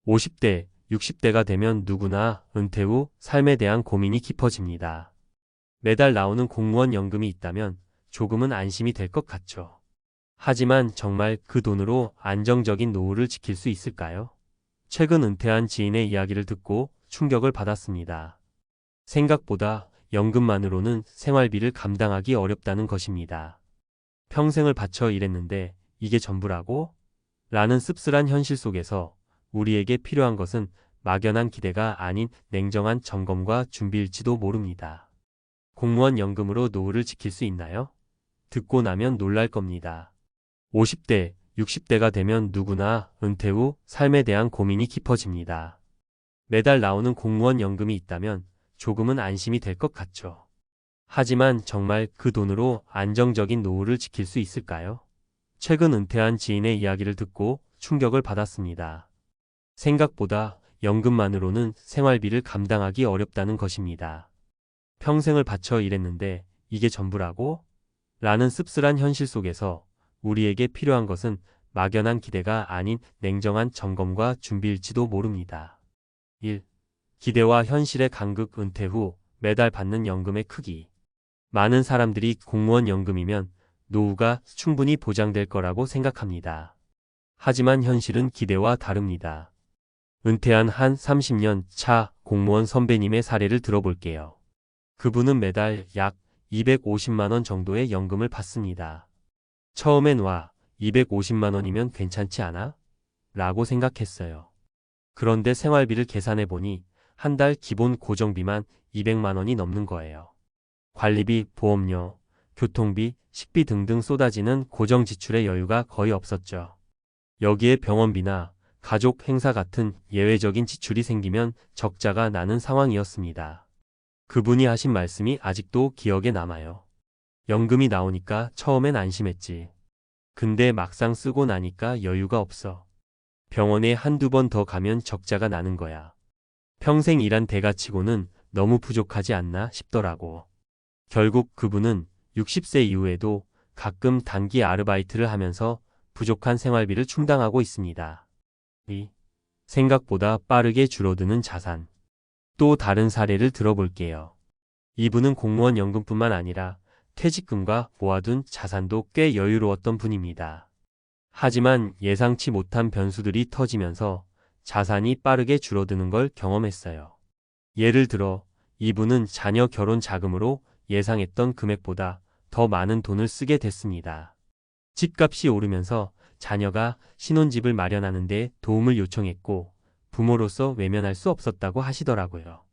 50대, 60대가 되면 누구나 은퇴 후 삶에 대한 고민이 깊어집니다. 매달 나오는 공무원 연금이 있다면 조금은 안심이 될 것 같죠. 하지만 정말 그 돈으로 안정적인 노후를 지킬 수 있을까요? 최근 은퇴한 지인의 이야기를 듣고 충격을 받았습니다. 생각보다 연금만으로는 생활비를 감당하기 어렵다는 것입니다. 평생을 바쳐 일했는데 이게 전부라고? 라는 씁쓸한 현실 속에서 우리에게 필요한 것은 막연한 기대가 아닌 냉정한 점검과 준비일지도 모릅니다. 공무원 연금으로 노후를 지킬 수 있나요? 듣고 나면 놀랄 겁니다. 50대, 60대가 되면 누구나 은퇴 후 삶에 대한 고민이 깊어집니다. 매달 나오는 공무원 연금이 있다면 조금은 안심이 될 것 같죠. 하지만 정말 그 돈으로 안정적인 노후를 지킬 수 있을까요? 최근 은퇴한 지인의 이야기를 듣고 충격을 받았습니다. 생각보다 연금만으로는 생활비를 감당하기 어렵다는 것입니다. 평생을 바쳐 일했는데 이게 전부라고? 라는 씁쓸한 현실 속에서 우리에게 필요한 것은 막연한 기대가 아닌 냉정한 점검과 준비일지도 모릅니다. 1. 기대와 현실의 간극. 은퇴 후 매달 받는 연금의 크기. 많은 사람들이 공무원 연금이면 노후가 충분히 보장될 거라고 생각합니다. 하지만 현실은 기대와 다릅니다. 은퇴한 한 30년 차 공무원 선배님의 사례를 들어볼게요. 그분은 매달 약 250만 원 정도의 연금을 받습니다. 처음엔 250만 원이면 괜찮지 않아? 라고 생각했어요. 그런데 생활비를 계산해 보니 한 달 기본 고정비만 200만 원이 넘는 거예요. 관리비, 보험료, 교통비, 식비 등등 쏟아지는 고정 지출의 여유가 거의 없었죠. 여기에 병원비나 가족 행사 같은 예외적인 지출이 생기면 적자가 나는 상황이었습니다. 그분이 하신 말씀이 아직도 기억에 남아요. 연금이 나오니까 처음엔 안심했지. 근데 막상 쓰고 나니까 여유가 없어. 병원에 한두 번 더 가면 적자가 나는 거야. 평생 일한 대가치고는 너무 부족하지 않나 싶더라고. 결국 그분은 60세 이후에도 가끔 단기 아르바이트를 하면서 부족한 생활비를 충당하고 있습니다. 2. 생각보다 빠르게 줄어드는 자산. 또 다른 사례를 들어볼게요. 이분은 공무원 연금뿐만 아니라 퇴직금과 모아둔 자산도 꽤 여유로웠던 분입니다. 하지만 예상치 못한 변수들이 터지면서 자산이 빠르게 줄어드는 걸 경험했어요. 예를 들어 이분은 자녀 결혼 자금으로 예상했던 금액보다 더 많은 돈을 쓰게 됐습니다. 집값이 오르면서 자녀가 신혼집을 마련하는 데 도움을 요청했고 부모로서 외면할 수 없었다고 하시더라고요.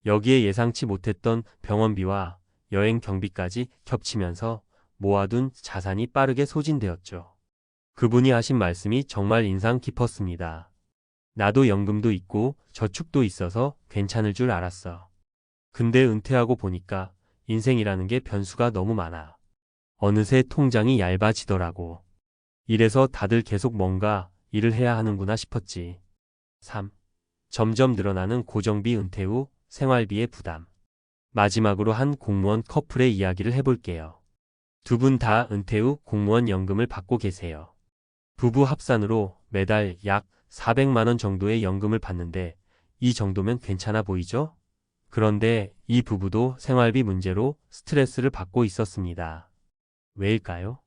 여기에 예상치 못했던 병원비와 여행 경비까지 겹치면서 모아둔 자산이 빠르게 소진되었죠. 그분이 하신 말씀이 정말 인상 깊었습니다. 나도 연금도 있고 저축도 있어서 괜찮을 줄 알았어. 근데 은퇴하고 보니까 인생이라는 게 변수가 너무 많아. 어느새 통장이 얇아지더라고. 이래서 다들 계속 뭔가 일을 해야 하는구나 싶었지. 3. 점점 늘어나는 고정비. 은퇴 후 생활비의 부담. 마지막으로 한 공무원 커플의 이야기를 해볼게요. 두 분 다 은퇴 후 공무원 연금을 받고 계세요. 부부 합산으로 매달 약 400만 원 정도의 연금을 받는데 이 정도면 괜찮아 보이죠? 그런데 이 부부도 생활비 문제로 스트레스를 받고 있었습니다. 왜일까요?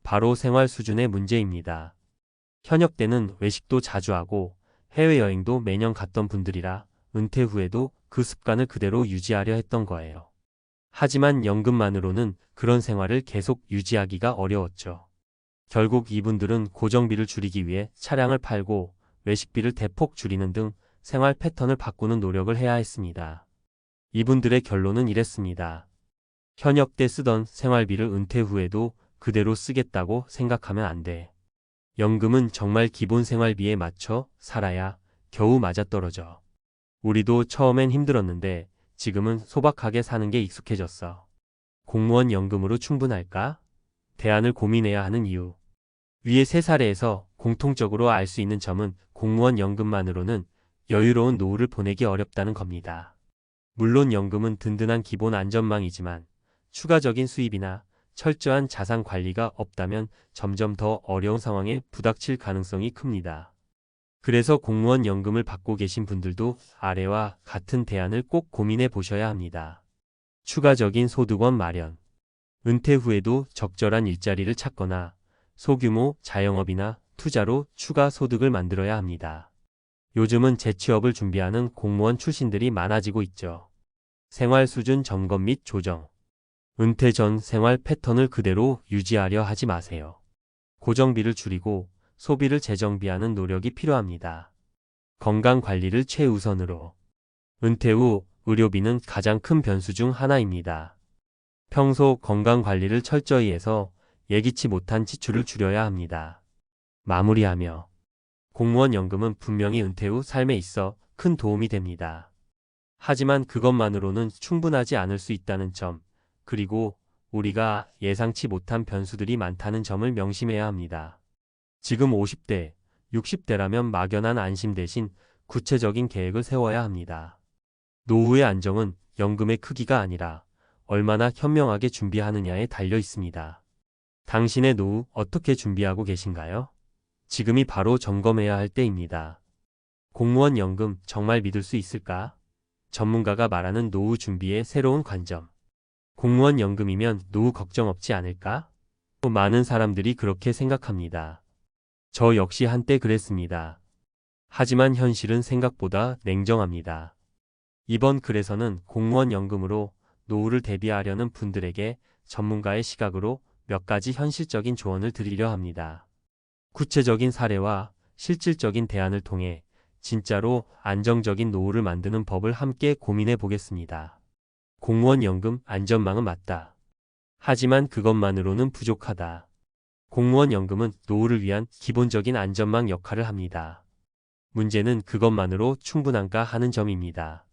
바로 생활 수준의 문제입니다. 현역 때는 외식도 자주 하고 해외여행도 매년 갔던 분들이라 은퇴 후에도 그 습관을 그대로 유지하려 했던 거예요. 하지만 연금만으로는 그런 생활을 계속 유지하기가 어려웠죠. 결국 이분들은 고정비를 줄이기 위해 차량을 팔고 외식비를 대폭 줄이는 등 생활 패턴을 바꾸는 노력을 해야 했습니다. 이분들의 결론은 이랬습니다. 현역 때 쓰던 생활비를 은퇴 후에도 그대로 쓰겠다고 생각하면 안 돼. 연금은 정말 기본 생활비에 맞춰 살아야 겨우 맞아떨어져. 우리도 처음엔 힘들었는데 지금은 소박하게 사는 게 익숙해졌어. 공무원 연금으로 충분할까? 대안을 고민해야 하는 이유. 위의 세 사례에서 공통적으로 알 수 있는 점은 공무원 연금만으로는 여유로운 노후를 보내기 어렵다는 겁니다. 물론 연금은 든든한 기본 안전망이지만 추가적인 수입이나 철저한 자산 관리가 없다면 점점 더 어려운 상황에 부닥칠 가능성이 큽니다. 그래서 공무원 연금을 받고 계신 분들도 아래와 같은 대안을 꼭 고민해 보셔야 합니다. 추가적인 소득원 마련. 은퇴 후에도 적절한 일자리를 찾거나 소규모 자영업이나 투자로 추가 소득을 만들어야 합니다. 요즘은 재취업을 준비하는 공무원 출신들이 많아지고 있죠. 생활 수준 점검 및 조정. 은퇴 전 생활 패턴을 그대로 유지하려 하지 마세요. 고정비를 줄이고 소비를 재정비하는 노력이 필요합니다. 건강 관리를 최우선으로. 은퇴 후 의료비는 가장 큰 변수 중 하나입니다. 평소 건강 관리를 철저히 해서 예기치 못한 지출을 줄여야 합니다. 마무리하며 공무원 연금은 분명히 은퇴 후 삶에 있어 큰 도움이 됩니다. 하지만 그것만으로는 충분하지 않을 수 있다는 점, 그리고 우리가 예상치 못한 변수들이 많다는 점을 명심해야 합니다. 지금 50대, 60대라면 막연한 안심 대신 구체적인 계획을 세워야 합니다. 노후의 안정은 연금의 크기가 아니라 얼마나 현명하게 준비하느냐에 달려 있습니다. 당신의 노후 어떻게 준비하고 계신가요? 지금이 바로 점검해야 할 때입니다. 공무원 연금 정말 믿을 수 있을까? 전문가가 말하는 노후 준비의 새로운 관점. 공무원 연금이면 노후 걱정 없지 않을까? 또 많은 사람들이 그렇게 생각합니다. 저 역시 한때 그랬습니다. 하지만 현실은 생각보다 냉정합니다. 이번 글에서는 공무원 연금으로 노후를 대비하려는 분들에게 전문가의 시각으로 몇 가지 현실적인 조언을 드리려 합니다. 구체적인 사례와 실질적인 대안을 통해 진짜로 안정적인 노후를 만드는 법을 함께 고민해 보겠습니다. 공무원 연금 안전망은 맞다. 하지만 그것만으로는 부족하다. 공무원 연금은 노후를 위한 기본적인 안전망 역할을 합니다. 문제는 그것만으로 충분한가 하는 점입니다.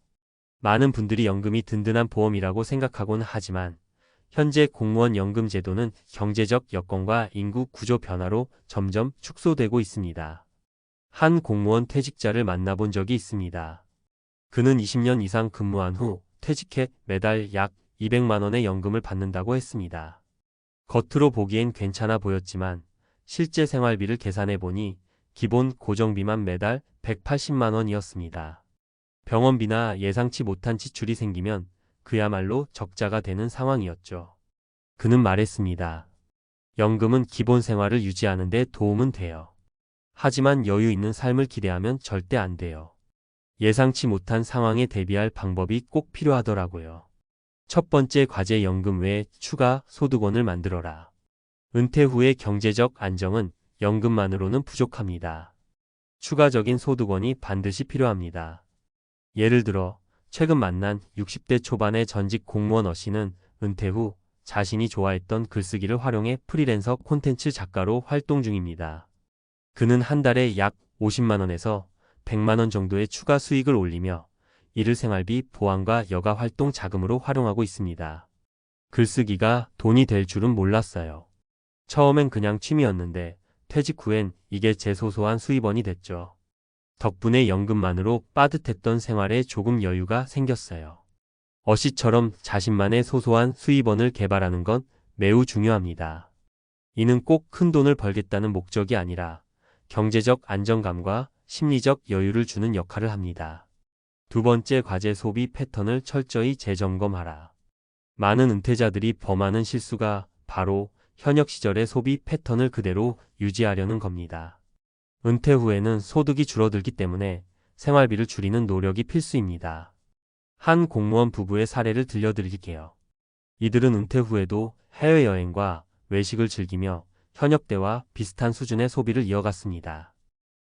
많은 분들이 연금이 든든한 보험이라고 생각하곤 하지만 현재 공무원 연금 제도는 경제적 여건과 인구 구조 변화로 점점 축소되고 있습니다. 한 공무원 퇴직자를 만나본 적이 있습니다. 그는 20년 이상 근무한 후 퇴직해 매달 약 200만 원의 연금을 받는다고 했습니다. 겉으로 보기엔 괜찮아 보였지만 실제 생활비를 계산해 보니 기본 고정비만 매달 180만 원이었습니다. 병원비나 예상치 못한 지출이 생기면 그야말로 적자가 되는 상황이었죠. 그는 말했습니다. 연금은 기본 생활을 유지하는 데 도움은 돼요. 하지만 여유 있는 삶을 기대하면 절대 안 돼요. 예상치 못한 상황에 대비할 방법이 꼭 필요하더라고요. 첫 번째 과제 연금 외에 추가 소득원을 만들어라. 은퇴 후의 경제적 안정은 연금만으로는 부족합니다. 추가적인 소득원이 반드시 필요합니다. 예를 들어 최근 만난 60대 초반의 전직 공무원 어씨는 은퇴 후 자신이 좋아했던 글쓰기를 활용해 프리랜서 콘텐츠 작가로 활동 중입니다. 그는 한 달에 약 50만 원에서 100만 원 정도의 추가 수익을 올리며 이를 생활비, 보안과 여가 활동 자금으로 활용하고 있습니다. 글쓰기가 돈이 될 줄은 몰랐어요. 처음엔 그냥 취미였는데 퇴직 후엔 이게 제 소소한 수입원이 됐죠. 덕분에 연금만으로 빠듯했던 생활에 조금 여유가 생겼어요. 어씨처럼 자신만의 소소한 수입원을 개발하는 건 매우 중요합니다. 이는 꼭 큰 돈을 벌겠다는 목적이 아니라 경제적 안정감과 심리적 여유를 주는 역할을 합니다. 두 번째 과제 소비 패턴을 철저히 재점검하라. 많은 은퇴자들이 범하는 실수가 바로 현역 시절의 소비 패턴을 그대로 유지하려는 겁니다. 은퇴 후에는 소득이 줄어들기 때문에 생활비를 줄이는 노력이 필수입니다. 한 공무원 부부의 사례를 들려드릴게요. 이들은 은퇴 후에도 해외여행과 외식을 즐기며 현역 때와 비슷한 수준의 소비를 이어갔습니다.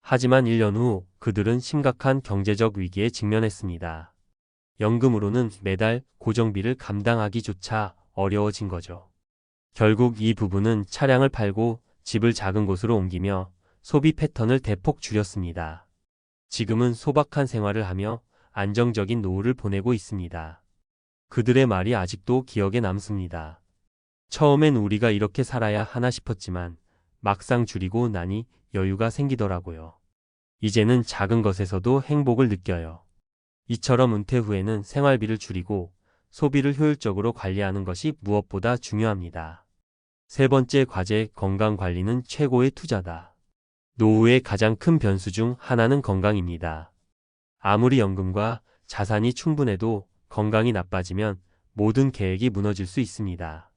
하지만 1년 후 그들은 심각한 경제적 위기에 직면했습니다. 연금으로는 매달 고정비를 감당하기조차 어려워진 거죠. 결국 이 부부는 차량을 팔고 집을 작은 곳으로 옮기며 소비 패턴을 대폭 줄였습니다. 지금은 소박한 생활을 하며 안정적인 노후를 보내고 있습니다. 그들의 말이 아직도 기억에 남습니다. 처음엔 우리가 이렇게 살아야 하나 싶었지만 막상 줄이고 나니 여유가 생기더라고요. 이제는 작은 것에서도 행복을 느껴요. 이처럼 은퇴 후에는 생활비를 줄이고 소비를 효율적으로 관리하는 것이 무엇보다 중요합니다. 세 번째 과제, 건강 관리는 최고의 투자다. 노후의 가장 큰 변수 중 하나는 건강입니다. 아무리 연금과 자산이 충분해도 건강이 나빠지면 모든 계획이 무너질 수 있습니다.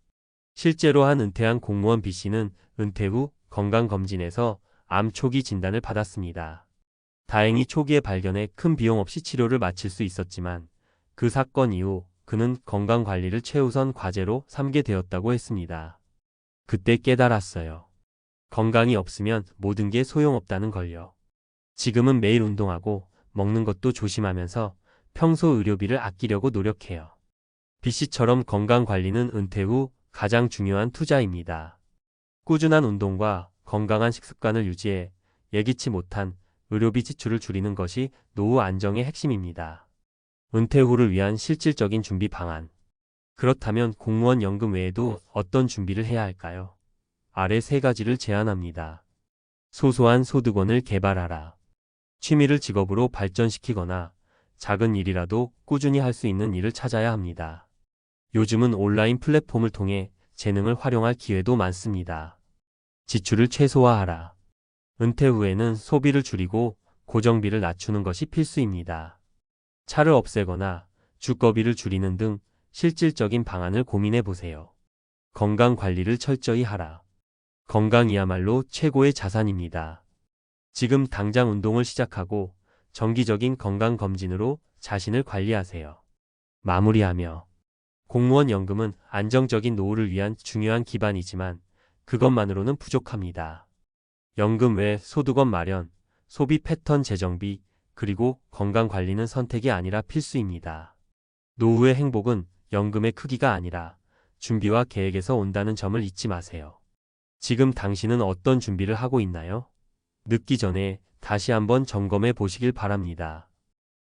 실제로 한 은퇴한 공무원 B씨는 은퇴 후 건강검진에서 암 초기 진단을 받았습니다. 다행히 초기에 발견해 큰 비용 없이 치료를 마칠 수 있었지만 그 사건 이후 그는 건강관리를 최우선 과제로 삼게 되었다고 했습니다. 그때 깨달았어요. 건강이 없으면 모든 게 소용없다는 걸요. 지금은 매일 운동하고 먹는 것도 조심하면서 평소 의료비를 아끼려고 노력해요. B씨처럼 건강관리는 은퇴 후 가장 중요한 투자입니다. 꾸준한 운동과 건강한 식습관을 유지해 예기치 못한 의료비 지출을 줄이는 것이 노후 안정의 핵심입니다. 은퇴 후를 위한 실질적인 준비 방안. 그렇다면 공무원 연금 외에도 어떤 준비를 해야 할까요? 아래 3가지를 제안합니다. 소소한 소득원을 개발하라. 취미를 직업으로 발전시키거나 작은 일이라도 꾸준히 할 수 있는 일을 찾아야 합니다. 요즘은 온라인 플랫폼을 통해 재능을 활용할 기회도 많습니다. 지출을 최소화하라. 은퇴 후에는 소비를 줄이고 고정비를 낮추는 것이 필수입니다. 차를 없애거나 주거비를 줄이는 등 실질적인 방안을 고민해 보세요. 건강 관리를 철저히 하라. 건강이야말로 최고의 자산입니다. 지금 당장 운동을 시작하고 정기적인 건강검진으로 자신을 관리하세요. 마무리하며 공무원 연금은 안정적인 노후를 위한 중요한 기반이지만 그것만으로는 부족합니다. 연금 외 소득원 마련, 소비 패턴 재정비, 그리고 건강관리는 선택이 아니라 필수입니다. 노후의 행복은 연금의 크기가 아니라 준비와 계획에서 온다는 점을 잊지 마세요. 지금 당신은 어떤 준비를 하고 있나요? 늦기 전에 다시 한번 점검해 보시길 바랍니다.